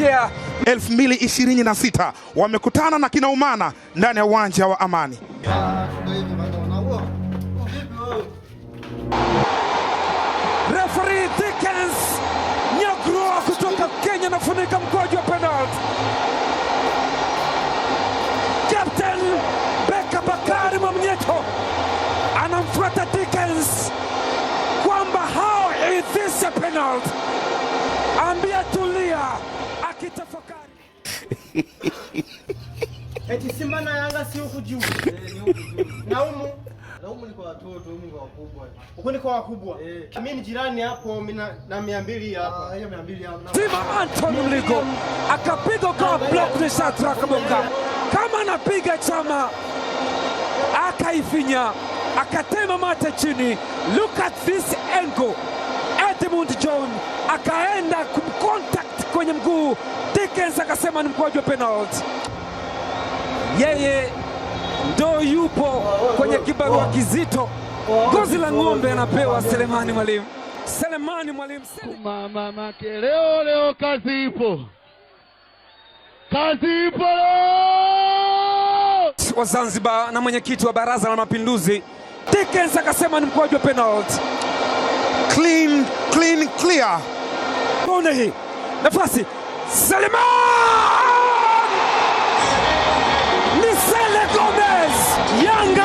kusherehekea 2026 wamekutana na kinaumana ndani ya uwanja wa Amani. Referee Dickens Nyagro kutoka Kenya anafunika mkwaju wa penalty. Captain Beka Bakari Mwamnyeto anamfuata Dickens kwamba how is this a penalty? Ambia tulia akitafakari. Eti Simba na Yanga si huku juu. Naumu ni kwa watoto, humu ni kwa wakubwa. Huko ni kwa wakubwa. Mimi ni jirani hapo, mimi na 200 hapa. Hiyo 200 hapa. Tima Anton Mligo akapiga kwa block ni Shatra Kabonga. Kama anapiga Chama akaifinya, akatema mate chini. Look at this angle. Edmund John akaenda kumcontact kwenye mguu. Dickens akasema ni mkwaju wa penalty. Yeye ndo yupo kwenye kibarua kizito. Gozi la ng'ombe anapewa Selemani Mwalimu. Selemani Mwalimu. Mama leo kazi ipo. Kazi ipo. Wa Zanzibar na mwenyekiti wa Baraza la Mapinduzi. Dickens akasema ni mkwaju wa penalty. Clean, clear. Kone hii. Nafasi. Selemani! Ni Sele Gomez. Yanga